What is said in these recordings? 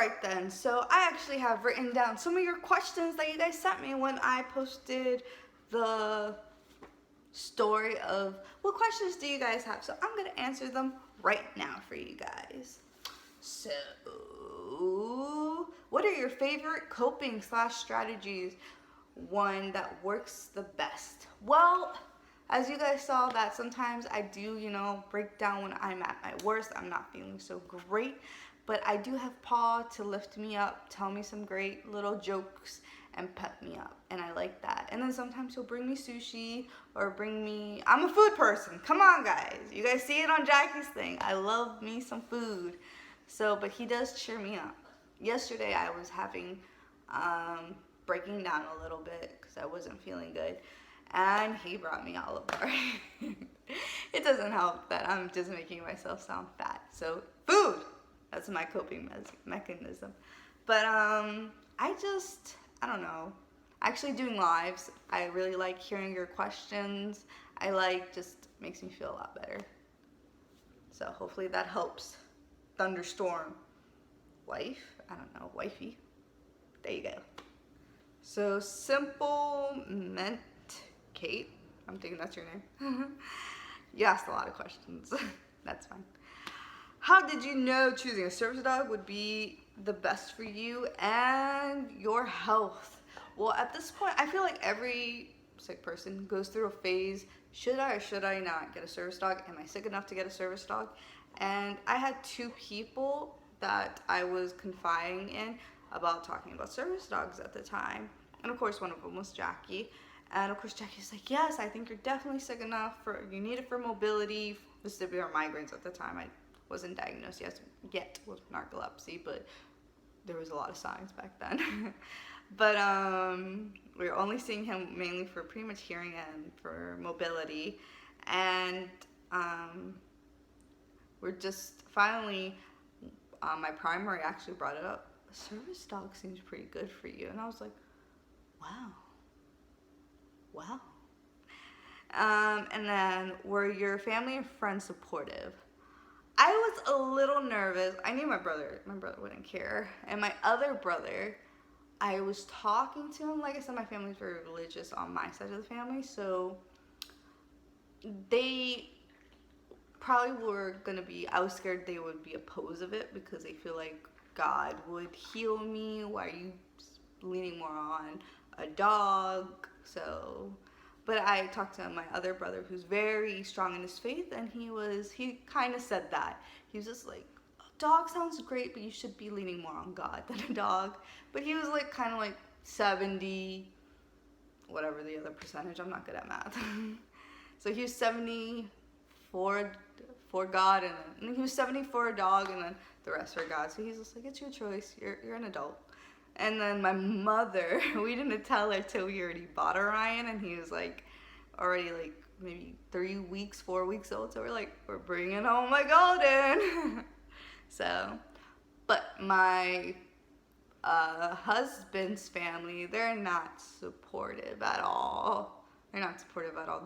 Alright then, so I actually have written down some of your questions that you guys sent me when I posted the story of what questions do you guys have. So I'm going to answer them right now for you guys. So, what are your favorite coping / strategies? One that works the best? Well, as you guys saw, that sometimes I do, break down when I'm at my worst. I'm not feeling so great. But I do have Paul to lift me up, tell me some great little jokes, and pep me up. And I like that. And then sometimes he'll bring me sushi or bring me... I'm a food person. Come on, guys. You guys see it on Jackie's thing. I love me some food. So, but he does cheer me up. Yesterday I was having... breaking down a little bit because I wasn't feeling good. And he brought me olive oil. It doesn't help that I'm just making myself sound fat. So, food! That's my coping mechanism. But I don't know. Actually doing lives, I really like hearing your questions. I like, just makes me feel a lot better. So hopefully that helps. Thunderstorm. Wife? I don't know. Wifey. There you go. So Simplementekate. I'm thinking that's your name. You asked a lot of questions. That's fine. How did you know choosing a service dog would be the best for you and your health? Well, at this point, I feel like every sick person goes through a phase. Should I or should I not get a service dog? Am I sick enough to get a service dog? And I had 2 people that I was confiding in about talking about service dogs at the time. And of course, one of them was Jackie. And of course, Jackie's like, yes, I think you're definitely sick enough. You need it for mobility, vestibular migraines at the time. I wasn't diagnosed yet with narcolepsy, but there was a lot of signs back then. But we were only seeing him mainly for pretty much hearing and for mobility. And we're just finally, my primary actually brought it up. A service dog seems pretty good for you. And I was like, wow. And then, were your family and friends supportive? I was a little nervous. I knew my brother wouldn't care. And my other brother, I was talking to him. Like I said, my family's very religious on my side of the family. So they probably were going to be, I was scared they would be opposed of it because they feel like God would heal me. Why are you leaning more on a dog? So... But I talked to my other brother who's very strong in his faith, and he kind of said that. He was just like, a dog sounds great, but you should be leaning more on God than a dog. But he was like kind of like 70, whatever the other percentage, I'm not good at math. So he was 70 for God, and then he was 70 for a dog, and then the rest for God. So he's just like, it's your choice, you're an adult. And then my mother, we didn't tell her till we already bought Orion, and he was like already like maybe 4 weeks old. So we're like, we're bringing home my golden. So, but my husband's family, they're not supportive at all. They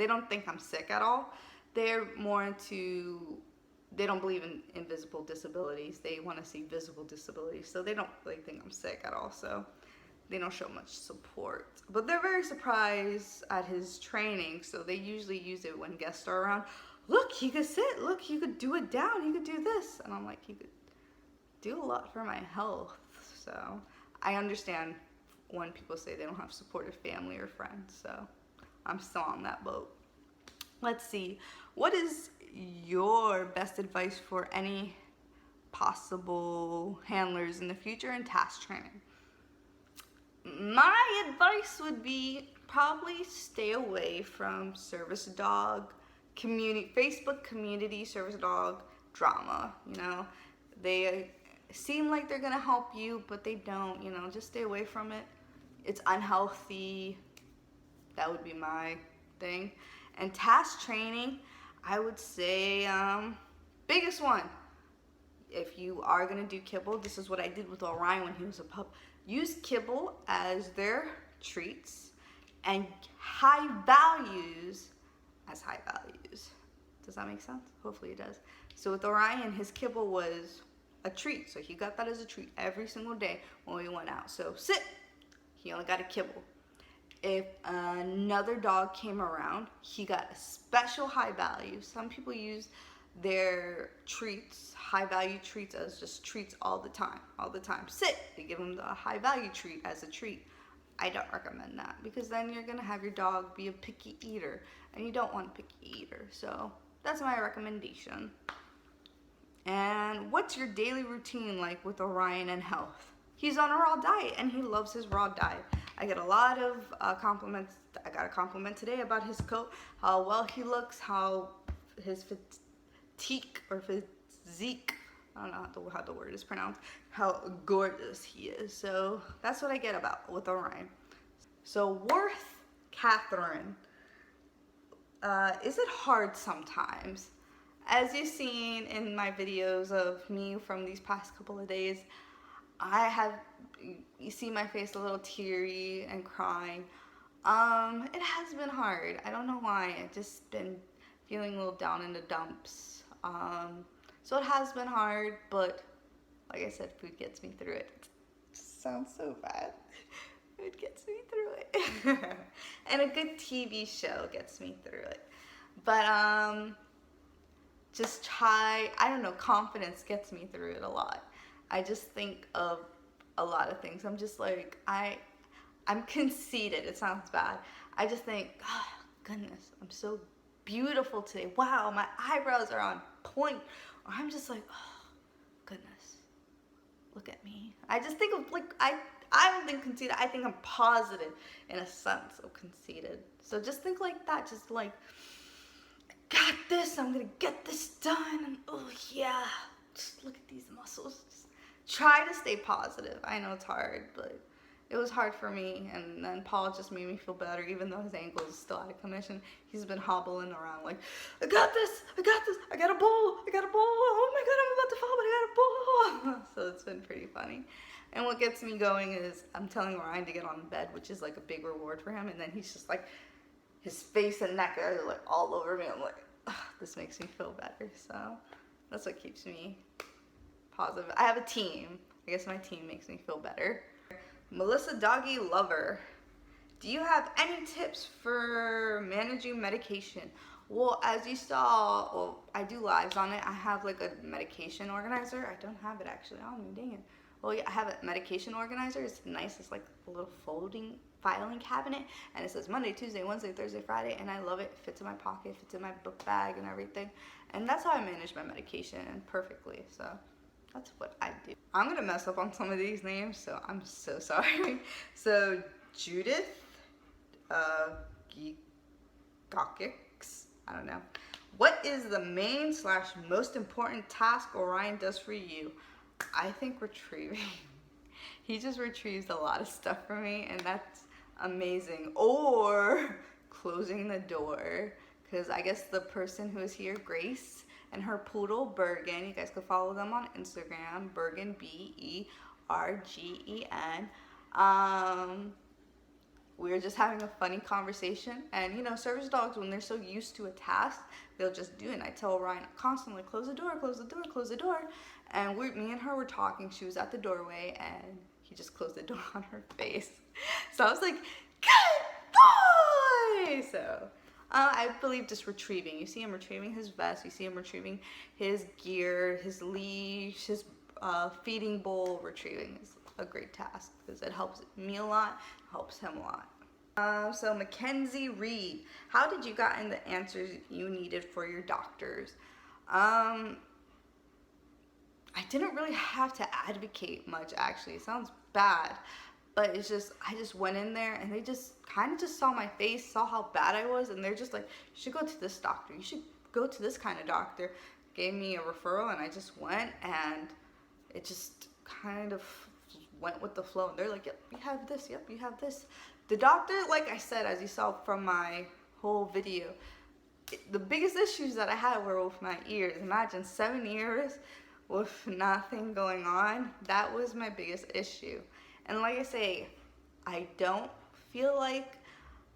don't think I'm sick at all. They're more into... They don't believe in invisible disabilities. They want to see visible disabilities. So they don't really think I'm sick at all. So they don't show much support. But they're very surprised at his training. So they usually use it when guests are around. Look, he could sit. Look, he could do it down. He could do this. And I'm like, he could do a lot for my health. So I understand when people say they don't have supportive family or friends. So I'm still on that boat. Let's see. What is your best advice for any possible handlers in the future in task training? My advice would be probably stay away from service dog Facebook community service dog drama. They seem like they're gonna help you, but they don't. Just stay away from it. It's unhealthy. That would be my thing. And task training, I would say, biggest one, if you are going to do kibble, this is what I did with Orion when he was a pup. Use kibble as their treats and high values as high values. Does that make sense? Hopefully it does. So with Orion, his kibble was a treat. So he got that as a treat every single day when we went out. So sit, he only got a kibble. If another dog came around, he got a special high value. Some people use their treats, high value treats, as just treats all the time. Sit, they give him the high value treat as a treat. I don't recommend that, because then you're gonna have your dog be a picky eater, and you don't want a picky eater. So that's my recommendation. And what's your daily routine like with Orion and health? He's on a raw diet, and he loves his raw diet. I get a lot of compliments. I got a compliment today about his coat, how well he looks, how his physique, I don't know how the word is pronounced, how gorgeous he is. So that's what I get about with Orion. So Worth Katherine, is it hard sometimes? As you've seen in my videos of me from these past couple of days, you see my face a little teary and crying. It has been hard. I don't know why. I've just been feeling a little down in the dumps. So it has been hard, but like I said, food gets me through it. It sounds so bad. Food gets me through it. And a good TV show gets me through it. But just try, I don't know, confidence gets me through it a lot. I just think of a lot of things. I'm just like, I'm conceited. It sounds bad. I just think, oh, goodness, I'm so beautiful today. Wow, my eyebrows are on point. Or I'm just like, oh, goodness, look at me. I just think of, like, I don't think conceited. I think I'm positive in a sense of conceited. So just think like that. Just like, got this. I'm going to get this done. And oh, yeah. Just look at these muscles. Just try to stay positive. I know it's hard, but it was hard for me. And then Paul just made me feel better, even though his ankle is still out of commission. He's been hobbling around like, I got this, I got a ball, oh my God, I'm about to fall, but I got a ball. So it's been pretty funny. And what gets me going is I'm telling Ryan to get on bed, which is like a big reward for him. And then he's just like, his face and neck are like all over me. I'm like, this makes me feel better. So that's what keeps me positive. I have a team. I guess my team makes me feel better. Melissa Doggy Lover, do you have any tips for managing medication? Well, as you saw, well, I do lives on it. I have like a medication organizer. I don't have it actually on me, dang it. Well, yeah, I have a medication organizer. It's nice. It's like a little filing cabinet, and it says Monday, Tuesday, Wednesday, Thursday, Friday, and I love it. It fits in my pocket, fits in my book bag and everything. And that's how I manage my medication perfectly. So that's what I do. I'm gonna mess up on some of these names, so I'm so sorry. So Judith Gokix, I don't know. What is the main / most important task Orion does for you? I think retrieving. He just retrieves a lot of stuff for me, and that's amazing. Or closing the door, because I guess the person who is here, Grace, and her poodle, Bergen, you guys can follow them on Instagram, Bergen, Bergen. We were just having a funny conversation, and you know, service dogs, when they're so used to a task, they'll just do it. And I tell Ryan constantly, close the door, close the door, close the door. And me and her were talking. She was at the doorway, and he just closed the door on her face. So I was like, good boy! So I believe just retrieving. You see him retrieving his vest. You see him retrieving his gear, his leash, his feeding bowl. Retrieving is a great task because it helps me a lot, helps him a lot. So Mackenzie Reid, how did you get the answers you needed for your doctors? I didn't really have to advocate much, actually. It sounds bad, but it's just, I just went in there and they just kind of just saw my face, saw how bad I was, and they're just like, you should go to this doctor. You should go to this kind of doctor. Gave me a referral, and I just went, and it just kind of went with the flow. And they're like, yep, you have this, yep, you have this. The doctor, like I said, as you saw from my whole video, the biggest issues that I had were with my ears. Imagine 7 years with nothing going on. That was my biggest issue. And like I say, I don't feel like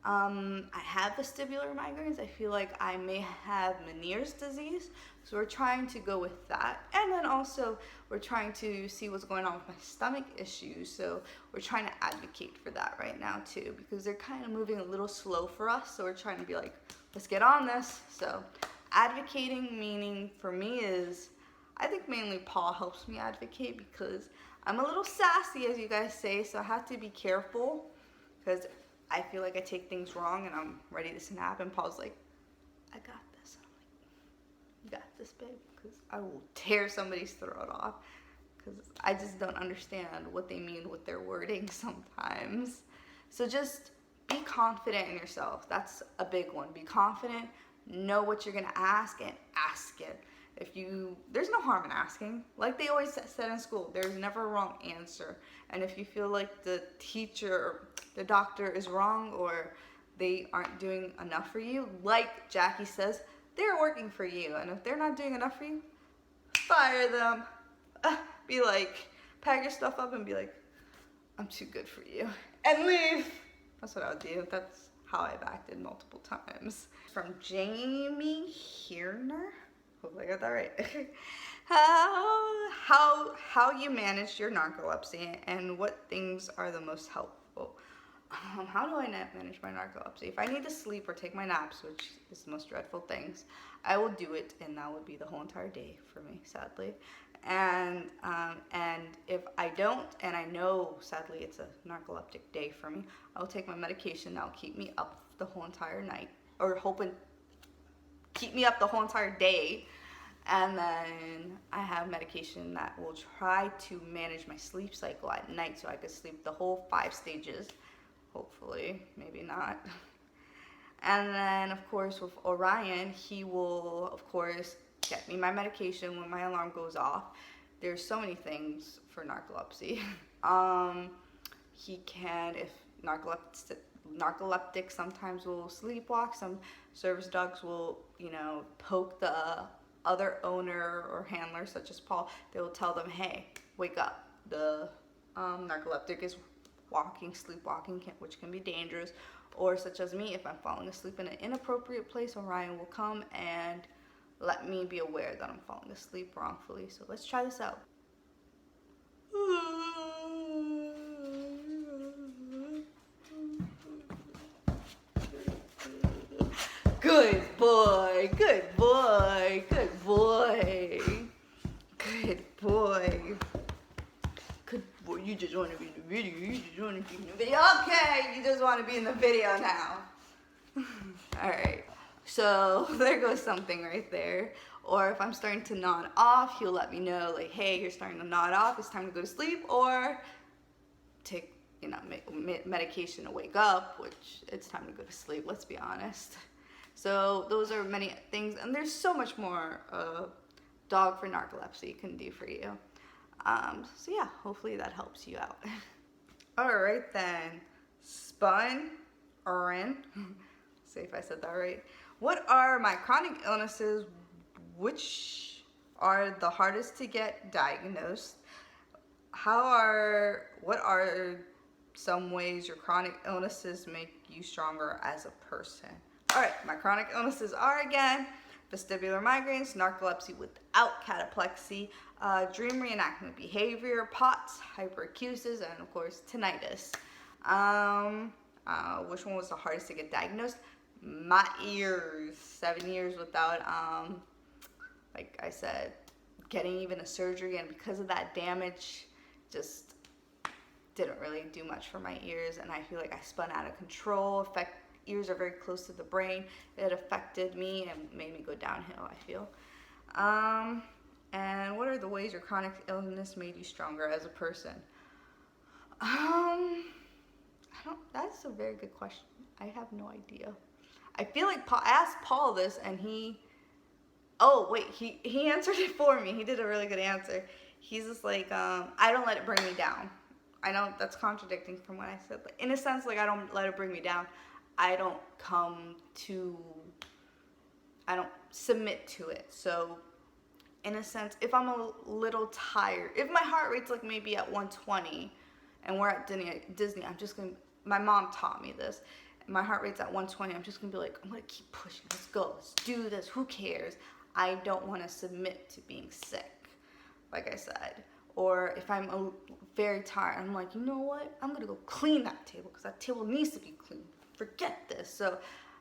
I have vestibular migraines. I feel like I may have Meniere's disease, so we're trying to go with that. And then also we're trying to see what's going on with my stomach issues, so we're trying to advocate for that right now too, because they're kind of moving a little slow for us, so we're trying to be like, let's get on this. So advocating, meaning for me is, I think mainly Paul helps me advocate because I'm a little sassy, as you guys say, so I have to be careful because I feel like I take things wrong and I'm ready to snap, and Paul's like, I got this. And I'm like, you got this, babe, because I will tear somebody's throat off, because I just don't understand what they mean with their wording sometimes. So just be confident in yourself. That's a big one. Be confident, know what you're gonna ask, and ask it. There's no harm in asking. Like they always said in school, there's never a wrong answer. And if you feel like the teacher or the doctor is wrong, or they aren't doing enough for you, like Jackie says, they're working for you. And if they're not doing enough for you, fire them. Be like, pack your stuff up and be like, I'm too good for you, and leave. That's what I would do. That's how I've acted multiple times. From Jamie Hierner. Hopefully I got that right. How you manage your narcolepsy and what things are the most helpful. How do I manage my narcolepsy? If I need to sleep or take my naps, which is the most dreadful things, I will do it, and that would be the whole entire day for me, sadly. And if I don't, and I know sadly it's a narcoleptic day for me, I'll take my medication that'll keep me up the whole entire night, or hoping keep me up the whole entire day. And then I have medication that will try to manage my sleep cycle at night, so I could sleep the whole 5 stages. Hopefully, maybe not. And then, of course, with Orion, he will, of course, get me my medication when my alarm goes off. There's so many things for narcolepsy. He can, if narcoleptic sometimes will sleepwalk. Some service dogs will, poke the other owner or handler, such as Paul. They will tell them, hey, wake up. The narcoleptic is sleepwalking, which can be dangerous. Or such as me, if I'm falling asleep in an inappropriate place, Orion will come and let me be aware that I'm falling asleep wrongfully. So let's try this out. Good boy, good boy, good boy, good boy. Good boy, you just want to be in the video, Okay, you just want to be in the video now. Alright, so there goes something right there. Or if I'm starting to nod off, he'll let me know, like, hey, you're starting to nod off, it's time to go to sleep, or take, medication to wake up, which it's time to go to sleep, let's be honest. So those are many things, and there's so much more dog for narcolepsy can do for you. So yeah, hopefully that helps you out. All right then, Spun, Urin, see if I said that right. What are my chronic illnesses? Which are the hardest to get diagnosed? What are some ways your chronic illnesses make you stronger as a person? All right, my chronic illnesses are, again, vestibular migraines, narcolepsy without cataplexy, dream reenactment behavior, POTS, hyperacusis, and of course, tinnitus. Which one was the hardest to get diagnosed? My ears. 7 years without, like I said, getting even a surgery, and because of that damage, just didn't really do much for my ears, and I feel like I spun out of control. Ears are very close to the brain. It affected me and made me go downhill, I feel. And what are the ways your chronic illness made you stronger as a person? That's a very good question. I have no idea. I feel like I asked Paul this, and he answered it for me. He did a really good answer. He's just like, I don't let it bring me down. I know that's contradicting from what I said, but in a sense, like, I don't let it bring me down. I don't submit to it. So in a sense, if I'm a little tired, if my heart rate's like maybe at 120 and we're at Disney, I'm just gonna, my mom taught me this, my heart rate's at 120, I'm just gonna be like, I'm gonna keep pushing. Let's go. Let's do this. Who cares? I don't want to submit to being sick, like I said. Or if I'm very tired, I'm like, you know what? I'm gonna go clean that table because that table needs to be clean. Forget this. So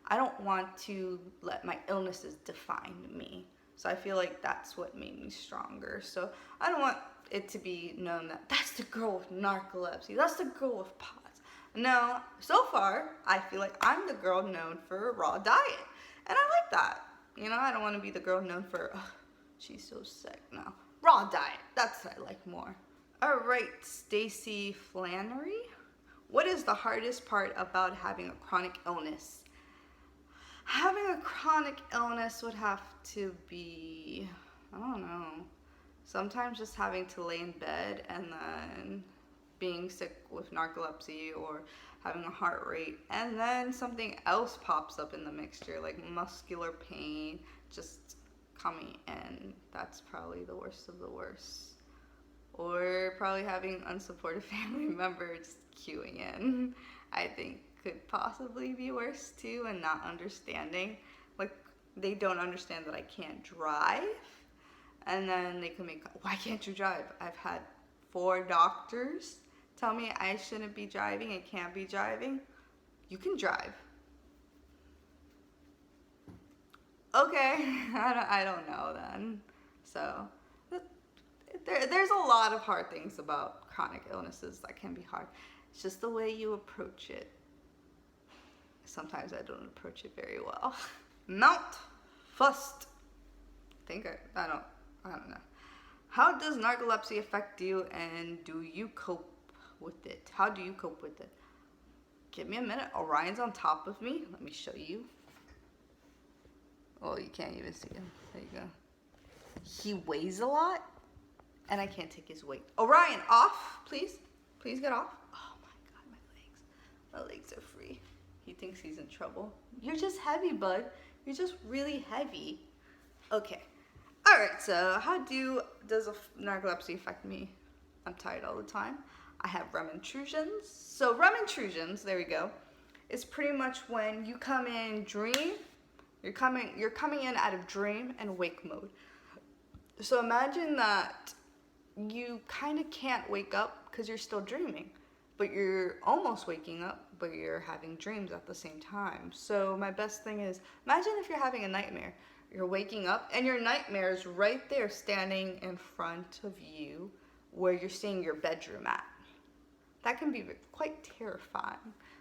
I don't want to let my illnesses define me. So I feel like that's what made me stronger. So I don't want it to be known that that's the girl with narcolepsy. That's the girl with POTS. No, so far, I feel like I'm the girl known for a raw diet. And I like that. You know, I don't want to be the girl known for, oh, she's so sick. No, raw diet. That's what I like more. All right, Stacie Flannery. What is the hardest part about having a chronic illness? Having a chronic illness would have to be, I don't know, sometimes just having to lay in bed and then being sick with narcolepsy or having a heart rate, and then something else pops up in the mixture, like muscular pain just coming in. That's probably the worst of the worst. Or probably having unsupportive family members queuing in, I think could possibly be worse too, and not understanding. Like, they don't understand that I can't drive, and then they can make, why can't you drive? I've had 4 doctors tell me I shouldn't be driving and can't be driving. You can drive. Okay, I don't know then. So there's a lot of hard things about chronic illnesses that can be hard. It's just the way you approach it. Sometimes I don't approach it very well. Foust. I don't know. How does narcolepsy affect you, and do you cope with it? How do you cope with it? Give me a minute. Orion's on top of me. Let me show you. Oh, you can't even see him. There you go. He weighs a lot, and I can't take his weight. Orion, off, please. Please get off. Oh my God, my legs. My legs are free. He thinks he's in trouble. You're just heavy, bud. You're just really heavy. Okay. All right, so how does narcolepsy affect me? I'm tired all the time. I have REM intrusions. So REM intrusions, there we go, is pretty much when you come in dream, you're coming in out of dream and wake mode. So imagine that you kind of can't wake up because you're still dreaming, but you're almost waking up, but you're having dreams at the same time. So my best thing is, imagine if you're having a nightmare. You're waking up and your nightmare is right there standing in front of you where you're seeing your bedroom at. That can be quite terrifying.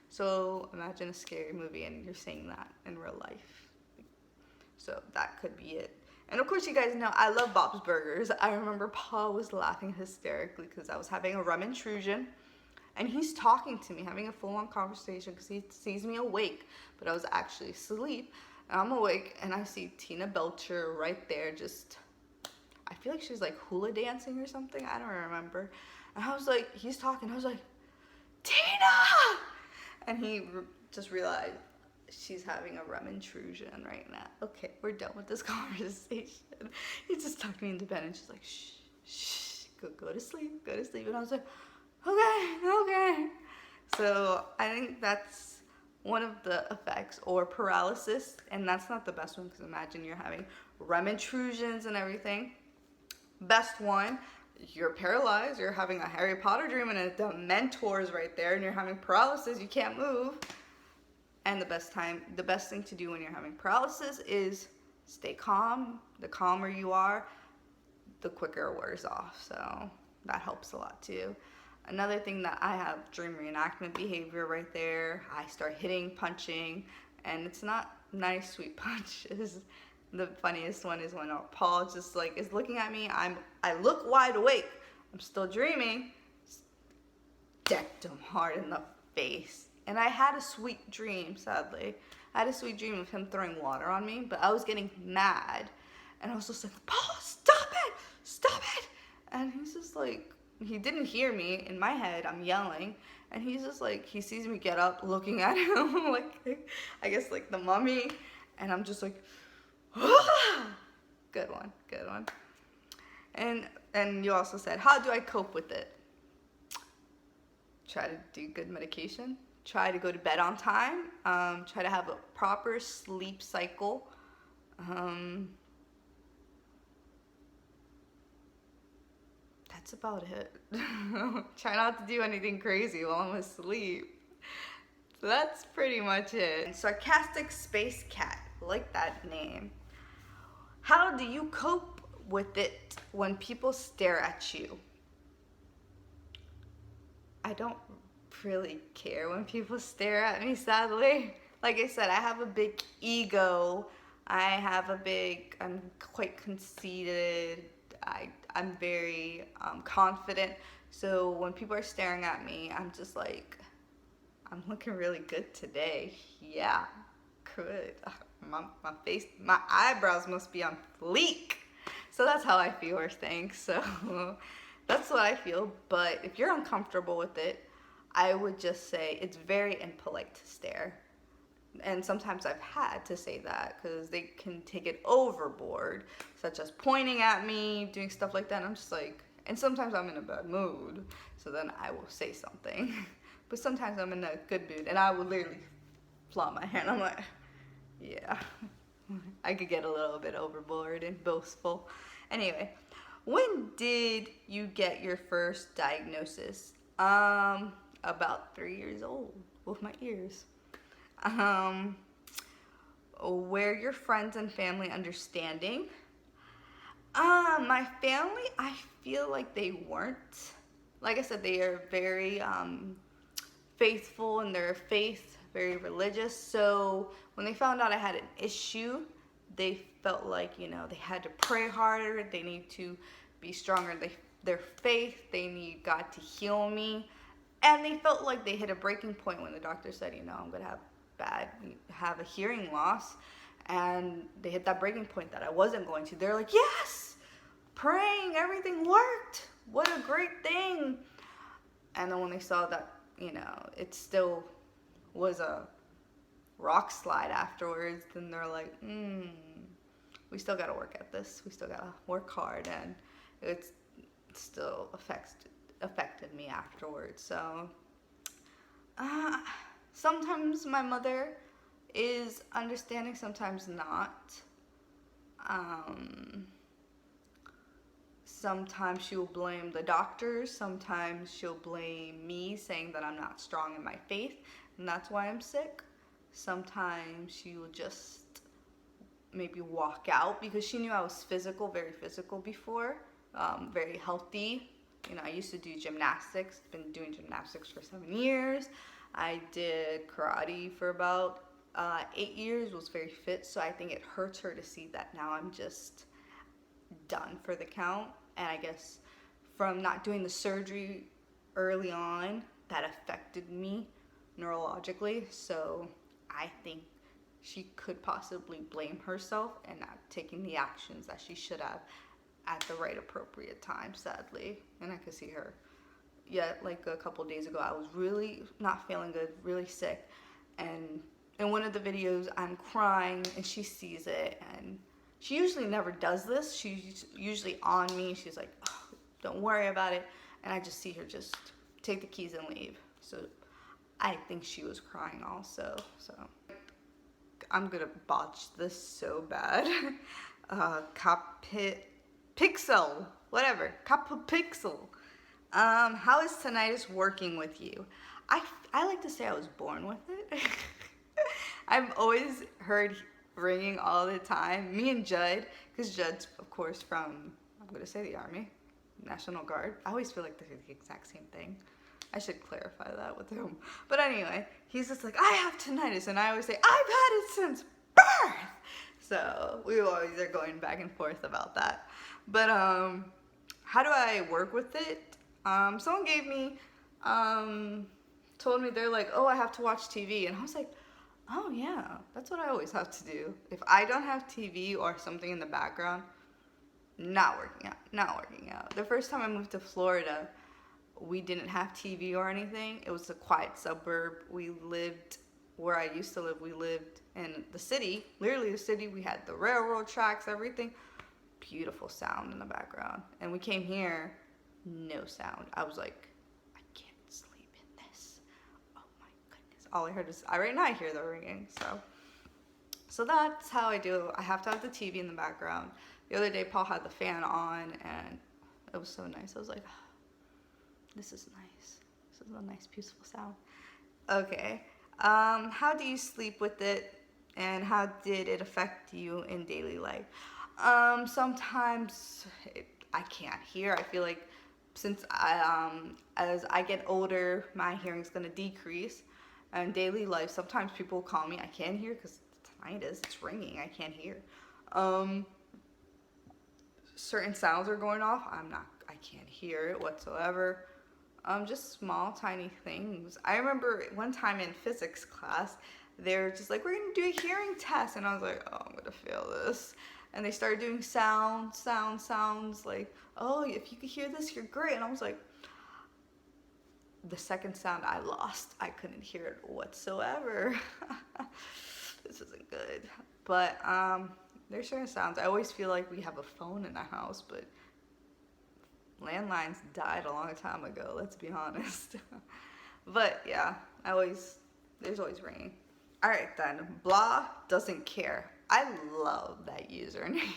So imagine a scary movie and you're seeing that in real life. So that could be it. And of course, you guys know I love Bob's Burgers. I remember Paul was laughing hysterically because I was having a REM intrusion. And he's talking to me, having a full-on conversation because he sees me awake, but I was actually asleep. And I'm awake, and I see Tina Belcher right there just, I feel like she's like hula dancing or something. I don't remember. And I was like, he's talking. I was like, Tina! And he just realized she's having a REM intrusion right now. Okay, we're done with this conversation. He just tucked me into bed, and she's like, shh, shh, go to sleep, go to sleep. And I was like, okay. So I think that's one of the effects, or paralysis, and that's not the best one because imagine you're having REM intrusions and everything. Best one, you're paralyzed, you're having a Harry Potter dream and the mentor's right there, and you're having paralysis, you can't move. And the best thing to do when you're having paralysis is stay calm. The calmer you are, the quicker it wears off. So that helps a lot too. Another thing that I have dream reenactment behavior right there. I start hitting, punching, and it's not nice, sweet punches. The funniest one is when Paul just like is looking at me. I look wide awake. I'm still dreaming. Decked him hard in the face. And I had a sweet dream, sadly. I had a sweet dream of him throwing water on me, but I was getting mad. And I was just like, Paul, stop it. And he's just like, he didn't hear me. In my head, I'm yelling, and he's just like, he sees me get up, looking at him like, I guess like the mummy, and I'm just like, ah! Good one. And you also said, how do I cope with it? Try to do good medication. try to go to bed on time, try to have a proper sleep cycle. That's about it. Try not to do anything crazy while I'm asleep. So that's pretty much it. Sarcastic Space Cat, I like that name. How do you cope with it when people stare at you? I don't really care when people stare at me, sadly. Like I said, I have a big ego. I'm quite conceited. I'm very confident. So when people are staring at me, I'm just like, I'm looking really good today. Yeah, good. My face, my eyebrows must be on fleek. So that's how I feel, or think. So that's what I feel. But if you're uncomfortable with it, I would just say it's very impolite to stare. And sometimes I've had to say that because they can take it overboard, such as pointing at me, doing stuff like that. And I'm just like, and sometimes I'm in a bad mood, so then I will say something. But sometimes I'm in a good mood, and I will literally flop my hand. I'm like, yeah, I could get a little bit overboard and boastful. Anyway, when did you get your first diagnosis? About 3 years old with my ears. Were your friends and family understanding? My family, I feel like they weren't. Like I said, they are very faithful in their faith, very religious. So when they found out I had an issue, they felt like, you know, they had to pray harder. They need to be stronger in their faith. They need God to heal me. And they felt like they hit a breaking point when the doctor said, you know, I'm going to have a hearing loss. And they hit that breaking point that I wasn't going to. They're like, yes, praying, everything worked. What a great thing. And then when they saw that, you know, it still was a rock slide afterwards, then they're like, we still got to work at this. We still got to work hard. And it still affected me afterwards. So sometimes my mother is understanding, sometimes not. Sometimes she'll blame the doctors, sometimes she'll blame me, saying that I'm not strong in my faith and that's why I'm sick. Sometimes she will just maybe walk out because she knew I was very physical before, very healthy. You know, I used to do gymnastics, been doing gymnastics for 7 years. I did karate for about 8 years, was very fit, so I think it hurts her to see that now I'm just done for the count. And I guess from not doing the surgery early on, that affected me neurologically. So I think she could possibly blame herself and not taking the actions that she should have at the right appropriate time, sadly. And I could see her. Yeah, like a couple days ago, I was really not feeling good, really sick. And in one of the videos, I'm crying and she sees it. And she usually never does this. She's usually on me. She's like, oh, don't worry about it. And I just see her just take the keys and leave. So I think she was crying also. So I'm gonna botch this so bad. Pixel, whatever. Capopixel. How is tinnitus working with you? I like to say I was born with it. I've always heard ringing all the time. Me and Judd, because Judd's, of course, from, I'm going to say the Army, National Guard. I always feel like they're the exact same thing. I should clarify that with him. But anyway, he's just like, I have tinnitus. And I always say, I've had it since birth. So we always are going back and forth about that. But how do I work with it? Someone gave me, told me, they're like, oh, I have to watch TV. And I was like, oh yeah, that's what I always have to do. If I don't have TV or something in the background, not working out. The first time I moved to Florida, we didn't have TV or anything. It was a quiet suburb. We lived where I used to live. We lived in the city, literally the city. We had the railroad tracks, everything. Beautiful sound in the background. And we came here, no sound. I was like, I can't sleep in this. Oh my goodness. all I heard is, right now I hear the ringing. So that's how I do. I have to have the TV in the background. The other day, Paul had the fan on, and it was so nice. I was like, oh, this is nice. This is a nice, peaceful sound. Okay. How do you sleep with it, and how did it affect you in daily life? Sometimes I can't hear. I feel like since as I get older, my hearing's gonna decrease. And daily life, sometimes people call me, I can't hear because tinnitus, it's ringing, I can't hear. Certain sounds are going off, I can't hear it whatsoever. Just small, tiny things. I remember one time in physics class, they were just like, we're gonna do a hearing test, and I was like, oh, I'm gonna fail this. And they started doing sounds, like, oh, if you could hear this, you're great. And I was like, the second sound I lost, I couldn't hear it whatsoever. This isn't good. But there's certain sounds. I always feel like we have a phone in the house, but landlines died a long time ago, let's be honest. But yeah, there's always ringing. All right then, blah doesn't care. I love that username.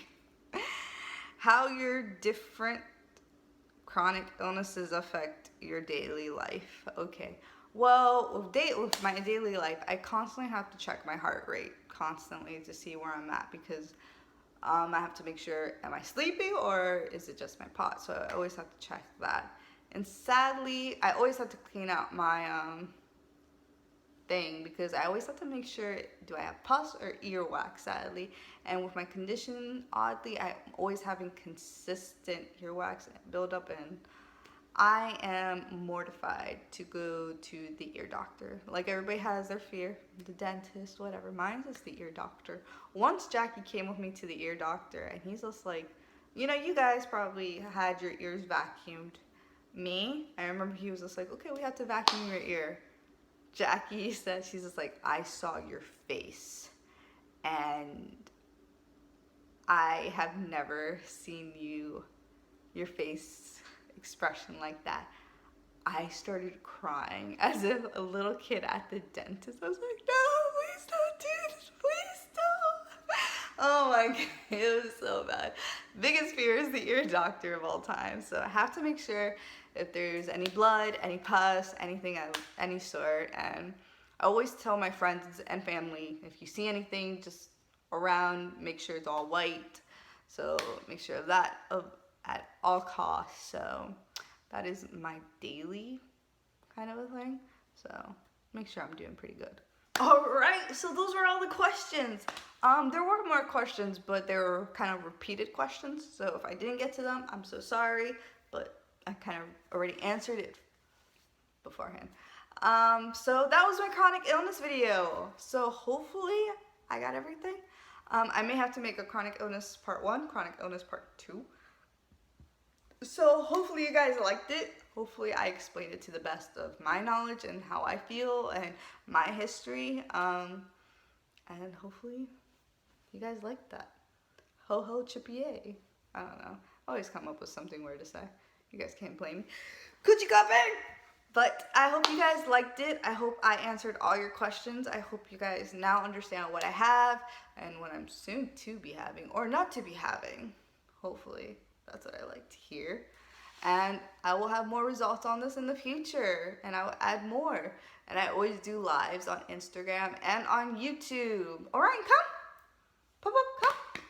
How your different chronic illnesses affect your daily life. Okay. Well, with my daily life, I constantly have to check my heart rate constantly to see where I'm at, because I have to make sure, am I sleeping or is it just my pot? So I always have to check that. And sadly, I always have to clean out my thing, because I always have to make sure, do I have pus or earwax, sadly. And with my condition, oddly, I'm always having consistent earwax buildup, and I am mortified to go to the ear doctor. Like everybody has their fear, the dentist, whatever. Mine is the ear doctor. Once Jackie came with me to the ear doctor, and he's just like, you know, you guys probably had your ears vacuumed. Me, I remember he was just like, okay, we have to vacuum your ear. Jackie said, she's just like, I saw your face, and I have never seen your face expression like that. I started crying as if a little kid at the dentist. I was like, no, please don't do this, please don't. Oh my God, it was so bad. Biggest fear is the ear doctor of all time. So I have to make sure if there's any blood, any pus, anything of any sort. And I always tell my friends and family, if you see anything just around, make sure it's all white. So make sure of that at all costs. So that is my daily kind of a thing. So make sure I'm doing pretty good. All right, so those were all the questions. There were more questions, but they were kind of repeated questions. So if I didn't get to them, I'm so sorry, but I kind of already answered it beforehand. So that was my chronic illness video. So hopefully I got everything. I may have to make a chronic illness part 1, chronic illness part 2. So hopefully you guys liked it. Hopefully I explained it to the best of my knowledge and how I feel and my history. And hopefully you guys liked that. Ho ho chippy yay. I don't know. I always come up with something weird to say. You guys can't blame me. Coochie cupping! But I hope you guys liked it. I hope I answered all your questions. I hope you guys now understand what I have and what I'm soon to be having or not to be having. Hopefully. That's what I like to hear. And I will have more results on this in the future. And I will add more. And I always do lives on Instagram and on YouTube. Alright, come. Pop up, come.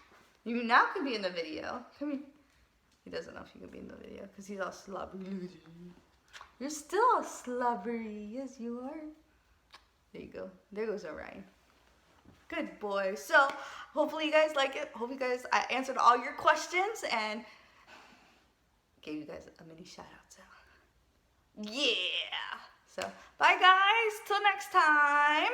You now can be in the video. Come here. He doesn't know if you can be in the video because he's all slobbery. You're still all slobbery. Yes, you are. There you go. There goes Orion. Good boy. So, hopefully you guys like it. Hope you guys, I answered all your questions and gave you guys a mini shout out. So, yeah. So, bye guys. Till next time.